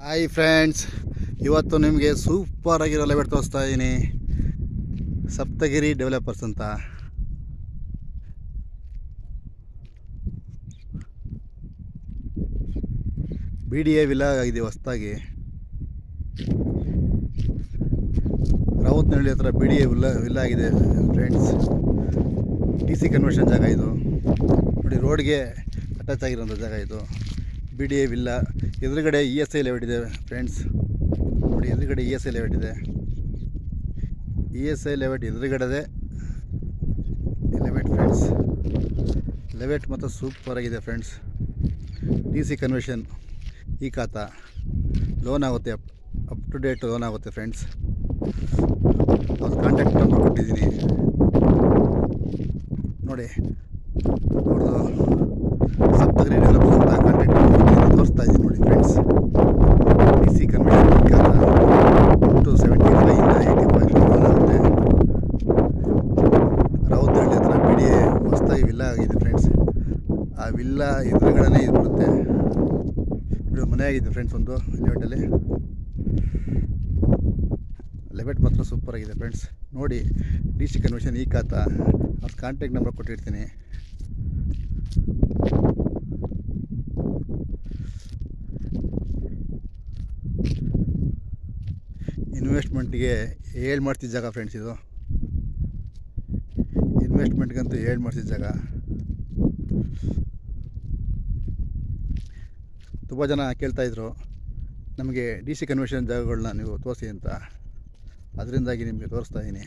Hi friends, ಇವತ್ತು ನಿಮಗೆ super ಆಗಿರೋ ಲೆವೆಟ್ ತೋರಿಸ್ತಾ ಇದ್ದೀನಿ. ಸಪ್ತಗಿರಿ ಡೆವಲಪರ್ಸ್ ಅಂತ. BDA ವಿಲ್ಲಾ ಆಗಿದೆ ಹೊಸದಾಗಿ. ರಾವತ್ನಹಳ್ಳಿ ಹತ್ರ BDA ವಿಲ್ಲಾ ಆಗಿದೆ ಫ್ರೆಂಡ್ಸ್. TC ಕನ್ವರ್ಷನ್ ಜಾಗ ಇದು ನೋಡಿ, ರೋಡ್ಗೆ ಅಟ್ಯಾಚ್ ಆಗಿರೋಂಥ ಜಾಗ ಇದು. BDA ವಿಲ್ಲಾ ಎದುರುಗಡೆ ESI ಲೆವೆಟ್ ಇದೆ ಫ್ರೆಂಡ್ಸ್. ನೋಡಿ, ಎದುರುಗಡೆ ESI ಲೆವೆಟ್ ಇದೆ. ESI ಲೆವೆಟ್ ಎದುರುಗಡೆ ಲೆವೆಟ್ ಫ್ರೆಂಡ್ಸ್. ಲೆವೆಟ್ ಮತ್ತು ಸೂಪರ್ ಆಗಿದೆ ಫ್ರೆಂಡ್ಸ್. TC ಕನ್ವರ್ಷನ್ ಈ ಖಾತಾ ಲೋನ್ ಆಗುತ್ತೆ, ಅಪ್ ಟು ಡೇಟ್ ಲೋನ್ ಆಗುತ್ತೆ ಫ್ರೆಂಡ್ಸ್. ಅವ್ರ ಕಾಂಟ್ಯಾಕ್ಟ್ ನಂಬರ್ ಕೊಟ್ಟಿದ್ದೀನಿ ನೋಡಿ. ಅವ್ರದ್ದು ಸಪ್ತಗಿರಿ ಡೆವಲಪರ್ಸ್ ಅಂತ ಕಾಂಟ್ಯಾಕ್ಟ್ ನಂಬರ್ ತೋರಿಸ್ತಾ ಇದ್ದೀನಿ ನೋಡಿ ಫ್ರೆಂಡ್ಸ್. TC ಕನ್ವರ್ಷನ್ ಈ ಖಾತಾ ಅಪ್ ಟು 75 ಇಂದ 85 ಲೋನ್ ಆಗುತ್ತೆ. ರಾವತ್ನಹಳ್ಳಿ ಹತ್ರ BDA ಹೊಸದಾಗಿ ವಿಲ್ಲಾ ಆಗಿದೆ ಫ್ರೆಂಡ್ಸ್. ಆ ವಿಲ್ಲಾ ಎದುರುಗಡೆ ಇದು ಬರುತ್ತೆ. ಇದು ಮನೆ ಆಗಿದೆ ಫ್ರೆಂಡ್ಸ್. ಒಂದು ಲೆವೆಟಲ್ಲಿ ಲೆವೆಟ್ ಮಾತ್ರ ಸೂಪರ್ ಆಗಿದೆ ಫ್ರೆಂಡ್ಸ್. ನೋಡಿ, TC ಕನ್ವರ್ಷನ್ ಈ ಖಾತಾ ಅವ್ರ ಕಾಂಟ್ಯಾಕ್ಟ್ ನಂಬರ್ ಕೊಟ್ಟಿರ್ತೀನಿ. ಇನ್ವೆಸ್ಟ್ಮೆಂಟ್ಗೆ ಹೇಳಿ ಮಾಡ್ತಿದ್ದ ಜಾಗ ಫ್ರೆಂಡ್ಸ್. ಇದು ಇನ್ವೆಸ್ಟ್ಮೆಂಟ್ಗಂತೂ ಹೇಳಿ ಮಾಡ್ತಿದ್ದ ಜಾಗ. ತುಂಬ ಜನ ಕೇಳ್ತಾಯಿದ್ರು ನಮಗೆ DC ಕನ್ವರ್ಷನ್ ಜಾಗಗಳನ್ನ ನೀವು ತೋರಿಸಿ ಅಂತ. ಅದರಿಂದಾಗಿ ನಿಮಗೆ ತೋರಿಸ್ತಾ ಇದ್ದೀನಿ.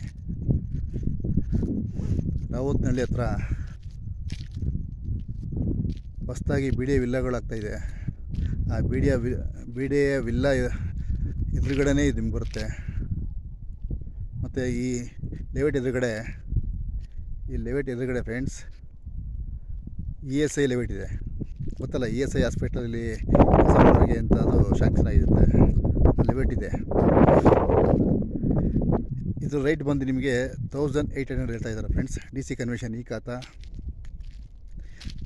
ರಾವತ್ನಹಳ್ಳಿ ಹತ್ರ ಹೊಸದಾಗಿ BDA ವಿಲ್ಲಾಗಳಾಗ್ತಾಯಿದೆ. ಆ BDA ವಿಲ್ಲಾ ಎದುರುಗಡೆ ಇದು ನಿಮ್ಗೆ ಬರುತ್ತೆ. ಮತ್ತು ಈ ಲೆವೆಟ್ ಎದುರುಗಡೆ ಫ್ರೆಂಡ್ಸ್ ESI ಲೆವೆಟ್ ಇದೆ, ಗೊತ್ತಲ್ಲ. ESI ಹಾಸ್ಪಿಟಲಲ್ಲಿ ಕೆಲಸ ಅಂತ ಅದು ಶಾಂಕ್ಷನ್ ಆಗಿರುತ್ತೆ. ಲೆವೆಟ್ ಇದೆ. ಇದು ರೇಟ್ ಬಂದು ನಿಮಗೆ 1800 ಹೇಳ್ತಾ ಇದ್ದಾರೆ ಫ್ರೆಂಡ್ಸ್. DC ಕನ್ವರ್ಷನ್ ಈ ಖಾತಾ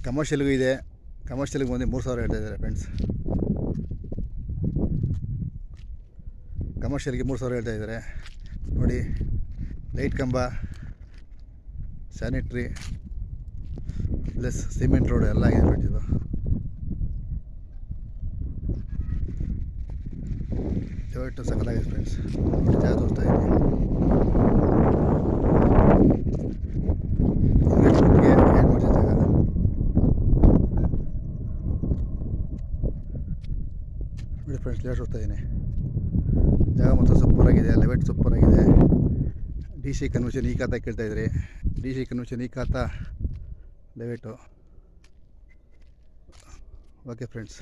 ಕಮರ್ಷಿಯಲ್ಗೂ ಇದೆ. ಕಮರ್ಷಿಯಲ್ಗೆ ಬಂದು 3000 ಹೇಳ್ತಾ ಇದ್ದಾರೆ ಫ್ರೆಂಡ್ಸ್. ಕಮರ್ಷಿಯಲ್ಗೆ 3000 ಹೇಳ್ತಾ ಇದ್ದಾರೆ ನೋಡಿ. ಲೈಟ್ ಕಂಬ, ಸ್ಯಾನಿಟ್ರಿ ಪ್ಲಸ್ ಸಿಮೆಂಟ್ ರೋಡ್ ಎಲ್ಲ ಆಗಿದೆ ಫ್ರೆಂಡ್ಸ್. ಇದು ಲೆವೆಟ್ ಸಕ್ಕತ್ತಾಗಿದೆ ಫ್ರೆಂಡ್ಸ್. ನೋಡಿ, ಜಾಗ ತೋರಿಸ್ತಾ ಇದ್ದೀನಿ. ಇನ್ವೆಸ್ಟ್ಮೆಂಟ್ಗೆ ಏನು ಮಾಡಿದ ಜಾಗ ನೋಡಿ ಫ್ರೆಂಡ್ಸ್. ಲೆವೆಟ್ ತೋರಿಸ್ತಾ ಇದ್ದೀನಿ. ಜಾಗ ಮಾತ್ರ ಸೂಪರಾಗಿದೆ, ಲೆವೆಟ್ ಸೂಪರಾಗಿದೆ. DC ಕನ್ವರ್ಷನ್ ಈ ಖಾತಾ ಕೇಳ್ತಾಯಿದ್ರಿ. DC ಕನ್ವರ್ಷನ್ ಈ ಖಾತಾ ಲೆವೆಟು. Okay friends.